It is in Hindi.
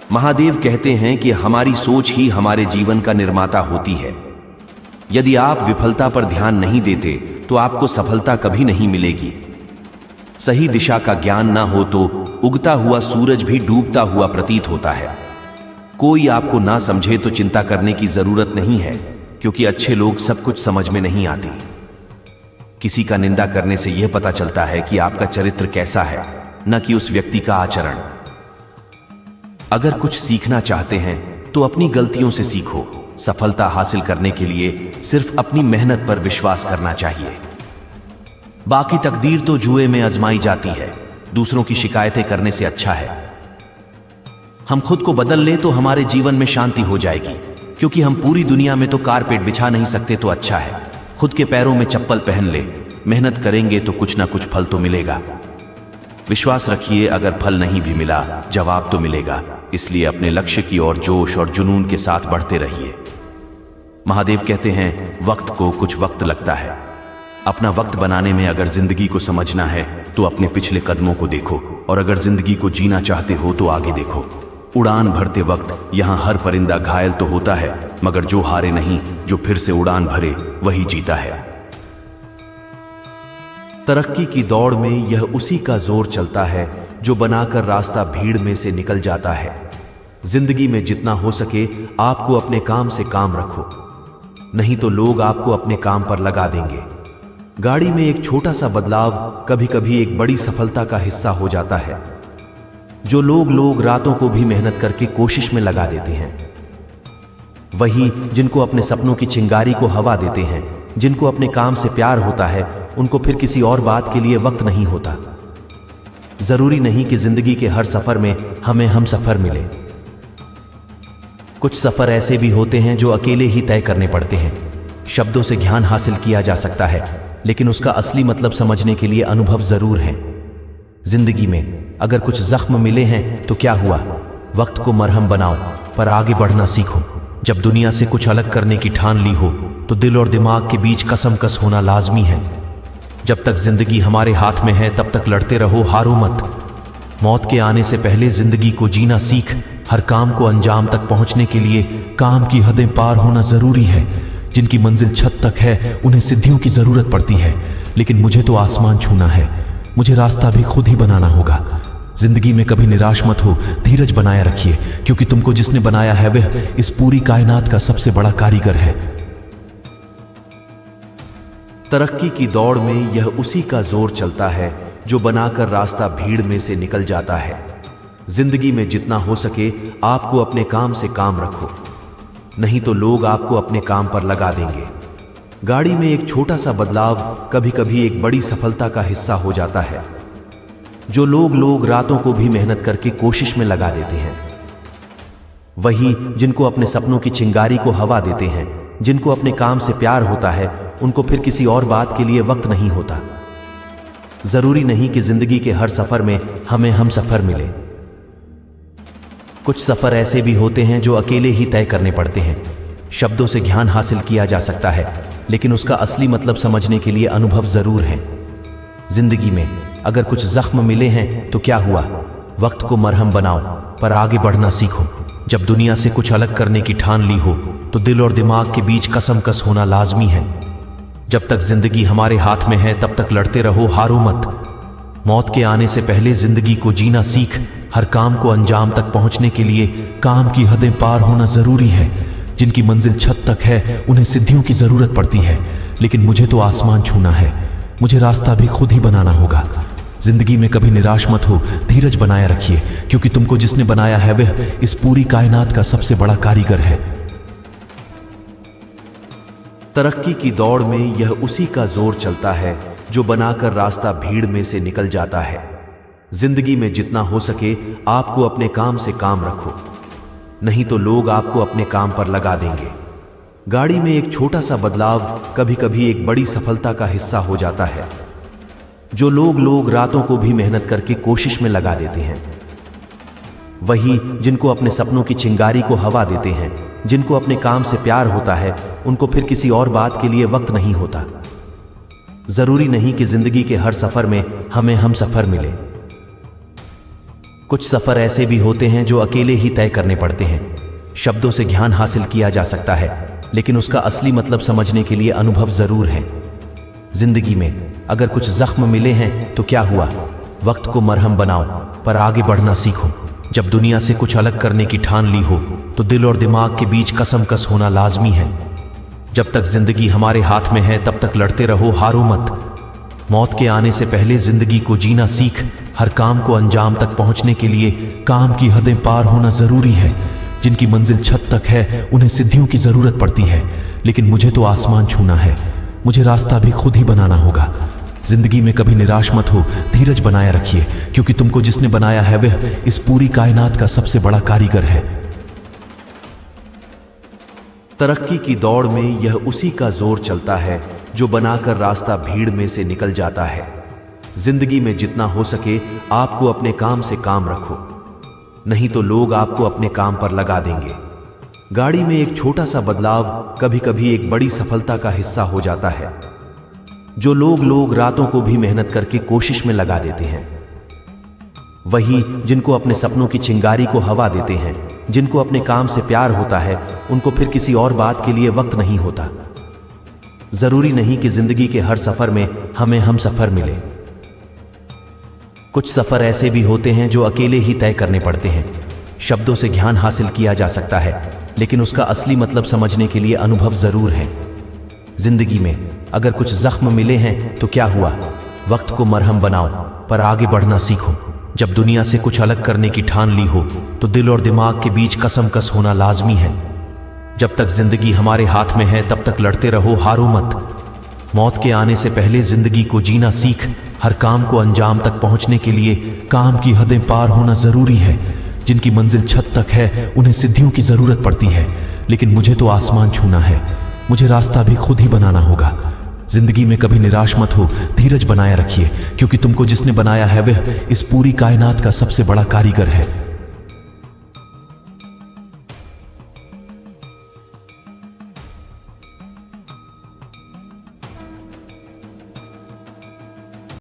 महादेव कहते हैं कि हमारी सोच ही हमारे जीवन का निर्माता होती है। यदि आप विफलता पर ध्यान नहीं देते तो आपको सफलता कभी नहीं मिलेगी। सही दिशा का ज्ञान ना हो तो उगता हुआ सूरज भी डूबता हुआ प्रतीत होता है। कोई आपको ना समझे तो चिंता करने की जरूरत नहीं है, क्योंकि अच्छे लोग सब कुछ समझ में नहीं आती। किसी का निंदा करने से यह पता चलता है कि आपका चरित्र कैसा है, न कि उस व्यक्ति का आचरण। अगर कुछ सीखना चाहते हैं तो अपनी गलतियों से सीखो। सफलता हासिल करने के लिए सिर्फ अपनी मेहनत पर विश्वास करना चाहिए। बाकी तकदीर तो जुए में आजमाई जाती है। दूसरों की शिकायतें करने से अच्छा है हम खुद को बदल लें तो हमारे जीवन में शांति हो जाएगी, क्योंकि हम पूरी दुनिया में तो कारपेट बिछा नहीं सकते। तो अच्छा है खुद के पैरों में चप्पल पहन ले। मेहनत करेंगे तो कुछ ना कुछ फल तो मिलेगा। विश्वास रखिए, अगर फल नहीं भी मिला जवाब तो मिलेगा। इसलिए अपने लक्ष्य की ओर जोश और जुनून के साथ बढ़ते रहिए। महादेव कहते हैं वक्त को कुछ वक्त लगता है। अपना वक्त बनाने में अगर जिंदगी को समझना है तो अपने पिछले कदमों को देखो, और अगर जिंदगी को जीना चाहते हो तो आगे देखो। उड़ान भरते वक्त यहाँ हर परिंदा घायल तो होता है, मगर जो हारे नहीं, जो फिर से उड़ान भरे, वही जीता है। तरक्की की दौड़ में यह उसी का जोर चलता है जो बनाकर रास्ता भीड़ में से निकल जाता है। जिंदगी में जितना हो सके आपको अपने काम से काम रखो, नहीं तो लोग आपको अपने काम पर लगा देंगे। गाड़ी में एक छोटा सा बदलाव कभी कभी एक बड़ी सफलता का हिस्सा हो जाता है। जो लोग रातों को भी मेहनत करके कोशिश में लगा देते हैं, वही जिनको अपने सपनों की चिंगारी को हवा देते हैं, जिनको अपने काम से प्यार होता है, उनको फिर किसी और बात के लिए वक्त नहीं होता। जरूरी नहीं कि जिंदगी के हर सफर में हमें हम सफर मिले। कुछ सफर ऐसे भी होते हैं जो अकेले ही तय करने पड़ते हैं। शब्दों से ज्ञान हासिल किया जा सकता है, लेकिन उसका असली मतलब समझने के लिए अनुभव जरूर है। जिंदगी में अगर कुछ जख्म मिले हैं तो क्या हुआ, वक्त को मरहम बनाओ, पर आगे बढ़ना सीखो। जब दुनिया से कुछ अलग करने की ठान ली हो तो दिल और दिमाग के बीच कसमकस होना लाजमी है। जब तक जिंदगी हमारे हाथ में है तब तक लड़ते रहो, हारो मत। मौत के आने से पहले जिंदगी को जीना सीख। हर काम को अंजाम तक पहुंचने के लिए काम की हदें पार होना जरूरी है। जिनकी मंजिल छत तक है उन्हें सिद्धियों की जरूरत पड़ती है, लेकिन मुझे तो आसमान छूना है। मुझे रास्ता भी खुद ही बनाना होगा। जिंदगी में कभी निराश मत हो, धीरज बनाए रखिए, क्योंकि तुमको जिसने बनाया है वह इस पूरी कायनात का सबसे बड़ा कारीगर है। तरक्की की दौड़ में यह उसी का जोर चलता है जो बनाकर रास्ता भीड़ में से निकल जाता है। जिंदगी में जितना हो सके आपको अपने काम से काम रखो, नहीं तो लोग आपको अपने काम पर लगा देंगे। गाड़ी में एक छोटा सा बदलाव कभी कभी एक बड़ी सफलता का हिस्सा हो जाता है। जो लोग रातों को भी मेहनत करके कोशिश में लगा देते हैं, वही जिनको अपने सपनों की चिंगारी को हवा देते हैं, जिनको अपने काम से प्यार होता है, उनको फिर किसी और बात के लिए वक्त नहीं होता। जरूरी नहीं कि जिंदगी के हर सफर में हमें हम सफर मिले। कुछ सफर ऐसे भी होते हैं जो अकेले ही तय करने पड़ते हैं। शब्दों से ज्ञान हासिल किया जा सकता है, लेकिन उसका असली मतलब समझने के लिए अनुभव जरूर है। जिंदगी में अगर कुछ जख्म मिले हैं तो क्या हुआ, वक्त को मरहम बनाओ, पर आगे बढ़ना सीखो। जब दुनिया से कुछ अलग करने की ठान ली हो तो दिल और दिमाग के बीच कसमकस होना लाजमी है। जब तक जिंदगी हमारे हाथ में है तब तक लड़ते रहो, हारो मत। मौत के आने से पहले जिंदगी को जीना सीख। हर काम को अंजाम तक पहुंचने के लिए काम की हदें पार होना जरूरी है। जिनकी मंजिल छत तक है उन्हें सिद्धियों की जरूरत पड़ती है, लेकिन मुझे तो आसमान छूना है। मुझे रास्ता भी खुद ही बनाना होगा। जिंदगी में कभी निराश मत हो, धीरज बनाए रखिए, क्योंकि तुमको जिसने बनाया है वह इस पूरी कायनात का सबसे बड़ा कारीगर है। तरक्की की दौड़ में यह उसी का जोर चलता है जो बनाकर रास्ता भीड़ में से निकल जाता है। जिंदगी में जितना हो सके आपको अपने काम से काम रखो, नहीं तो लोग आपको अपने काम पर लगा देंगे। गाड़ी में एक छोटा सा बदलाव कभी कभी एक बड़ी सफलता का हिस्सा हो जाता है। जो लोग रातों को भी मेहनत करके कोशिश में लगा देते हैं, वही जिनको अपने सपनों की चिंगारी को हवा देते हैं, जिनको अपने काम से प्यार होता है, उनको फिर किसी और बात के लिए वक्त नहीं होता। जरूरी नहीं कि जिंदगी के हर सफर में हमें हम सफर मिले। कुछ सफर ऐसे भी होते हैं जो अकेले ही तय करने पड़ते हैं। शब्दों से ज्ञान हासिल किया जा सकता है, लेकिन उसका असली मतलब समझने के लिए अनुभव जरूर है। जिंदगी में अगर कुछ जख्म मिले हैं तो क्या हुआ, वक्त को मरहम बनाओ पर आगे बढ़ना सीखो। जब दुनिया से कुछ अलग करने की ठान ली हो तो दिल और दिमाग के बीच कसमकस होना लाजमी है। जब तक जिंदगी हमारे हाथ में है तब तक लड़ते रहो, हारो मत। मौत के आने से पहले जिंदगी को जीना सीख। हर काम को अंजाम तक पहुंचने के लिए काम की हदें पार होना जरूरी है। जिनकी मंजिल छत तक है उन्हें सिद्धियों की जरूरत पड़ती है, लेकिन मुझे तो आसमान छूना है। मुझे रास्ता भी खुद ही बनाना होगा। जिंदगी में कभी निराश मत हो, धीरज बनाए रखिए, क्योंकि तुमको जिसने बनाया है वह इस पूरी कायनात का सबसे बड़ा कारीगर है। तरक्की की दौड़ में यह उसी का जोर चलता है जो बनाकर रास्ता भीड़ में से निकल जाता है। जिंदगी में जितना हो सके आपको अपने काम से काम रखो, नहीं तो लोग आपको अपने काम पर लगा देंगे। गाड़ी में एक छोटा सा बदलाव कभी कभी एक बड़ी सफलता का हिस्सा हो जाता है। जो लोग रातों को भी मेहनत करके कोशिश में लगा देते हैं, वही जिनको अपने सपनों की चिंगारी को हवा देते हैं, जिनको अपने काम से प्यार होता है, उनको फिर किसी और बात के लिए वक्त नहीं होता। जरूरी नहीं कि जिंदगी के हर सफर में हमें हम सफर मिले। कुछ सफर ऐसे भी होते हैं जो अकेले ही तय करने पड़ते हैं। शब्दों से ज्ञान हासिल किया जा सकता है, लेकिन उसका असली मतलब समझने के लिए अनुभव जरूर है। जिंदगी में अगर कुछ जख्म मिले हैं तो क्या हुआ, वक्त को मरहम बनाओ पर आगे बढ़ना सीखो। जब दुनिया से कुछ अलग करने की ठान ली हो तो दिल और दिमाग के बीच कसमकस होना लाजमी है। जब तक जिंदगी हमारे हाथ में है तब तक लड़ते रहो, हारो मत। मौत के आने से पहले जिंदगी को जीना सीख। हर काम को अंजाम तक पहुंचने के लिए काम की हदें पार होना जरूरी है। जिनकी मंजिल छत तक है उन्हें सिद्धियों की जरूरत पड़ती है, लेकिन मुझे तो आसमान छूना है। मुझे रास्ता भी खुद ही बनाना होगा। जिंदगी में कभी निराश मत हो, धीरज बनाए रखिए, क्योंकि तुमको जिसने बनाया है वह इस पूरी कायनात का सबसे बड़ा कारीगर है।